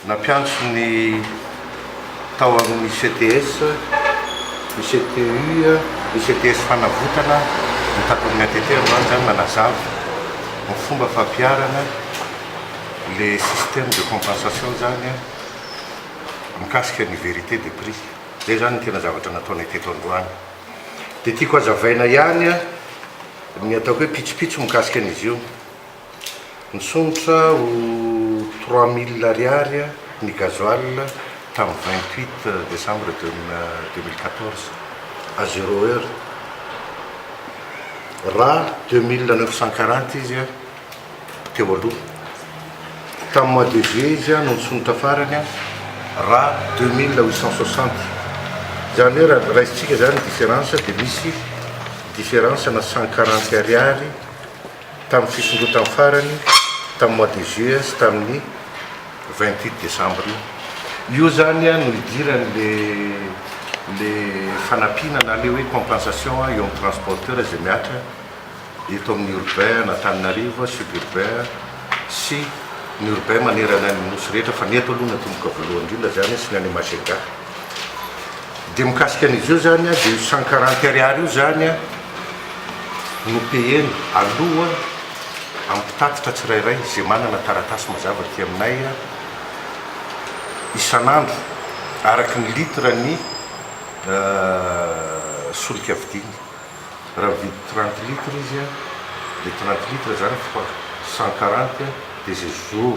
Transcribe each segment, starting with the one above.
nampiantso ny tao amin'ny ICTS, ICTU, ICTS fanavotana ny takon'ny ATT androany zany manazava ny fomba fampiarana le système de compensation zany mikasika ny vérité des prix. Zay zany ny tena zavatra nataony teto androany. Dia tiako hazavaina ihany ny ataoko hoe pitsopitso mikasika an'izy io. Nisondratra ho 3000 ariary ny gasoil tamin'ny 28 décembre 2014 à 0 heure. Raha 2940 izy teo aloha. Tamin'ny mois de juillet izy no nisondratra farany raha 2860. Zany hoe raha isitsika zany différence dia misy différence na 140 ariary tamin'ny fisondrotany farany tamin'ny mois de juillet sy tamin'ny 28 décembre io zany no idiran'le fanampiana na le hoe compensation eo amin'ny transporteur zay miatra eto amin'ny urbain n'Antananarivo, suburbain sy ny urbain manerana ny nosy rehetra fa neto aloha natomboka voalohany indrindra zany sy ny any Majunga. Dia mikasika an'izy io zany dia 140 ariary io zany no payeny aloha amin'ny mpitatitra tsirairay zay manana taratasy mazava ty aminay isan'andro araky ny litre ny solika vidiny. Raha mividy 30 litre izy dia 30 litre zany fois 140 dia zay jour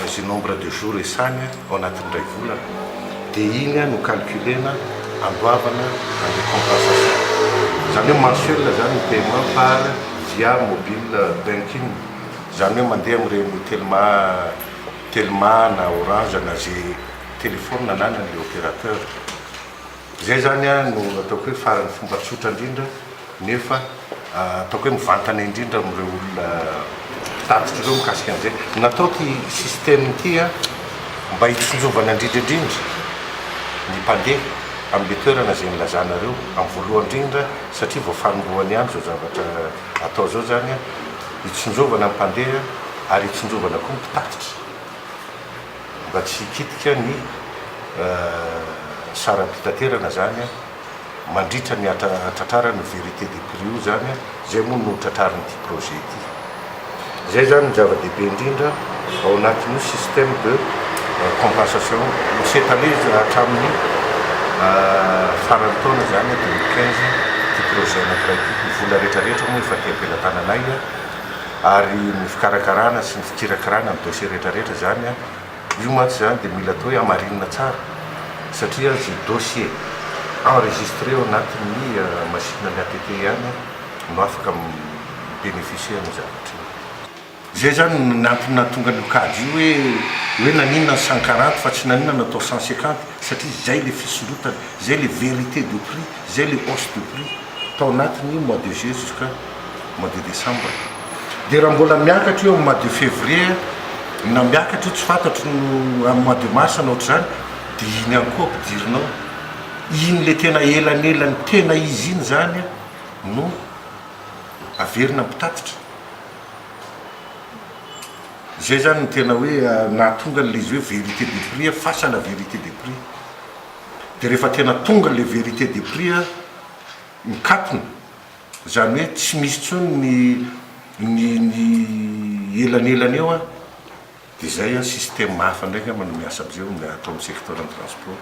zay nombre de jour esany ao anatin'ny ray volana. Dia igny no calculena andoavana an'le compensation. Zany hoe mensuel zany ny paiement par via mobile banking. Zany hoe mandeha amin'ireny Telma na Orange na zay téléphone ananan'le opérateur. Zay zany no ataoko hoe farany fomba tsotra indrindra nefa ataoko hoe mivantana indrindra amin'ireo olona tatitra ireo mikasika an'izay. Natao ty système ty mba hitsonjovana indrindraindrindra ny mpandeha amin'ny toerana zay nilazanareo amin'ny voalohany indrindra satria vao fanombohany ihany zao zavatra atao zao zany hitsonjovana ny mpandeha ary hitsonjovana koa ny mpitatitra mba tsy hikitika ny saram-pitaterana zany mandritra ny tratrara ny vérité des prix io zany zay moa no tratrarin'ity projet ity. Zay zany ny zava-dehibe indrindra ao anatin'io système de compensation s'étalé hatramin'ny farany taona zany 2015 ty projet anankiray ty. Ny vola rehetrarehetra moa efa ty am-pelatananay ary ny fikarakarana sy ny fikirakirana ny dossier rehetrarehetra zany io mantsy zany dia mila atao hoe amarinina tsara satria zay dossier enregistré ao anatin'ny machine-ny ATT ihany no afaka bénéficier amin'ny zavatra. Zay zany nantony nahatonga ny kady io hoe naninona 140 fa tsy naninona natao 150 satria zay le fisondrotana, zay le vérité de prix, zay le hausse de prix tao anatin'ny mois de juillet jusqu'à mois de décembre. Dia raha mbola miakatra io amin'ny mois de février na miakatra io tsy fantatro amin'ny mois de mars na ohatr'izany dia iny ihany koa ampidirinao. Iny le tena elanelany tena izy iny zany no averina mpitatitra. Zay zany ny tena hoe nahatonga n'le izy hoe vérité des prix face à la vérité des prix. Dia rehefa tena tonga le vérité des prix mikatona zany hoe tsy misy tsony ny elanelany eo dia zay système hafa ndraika miasa am'izay atao amin'ny secteur ny transport.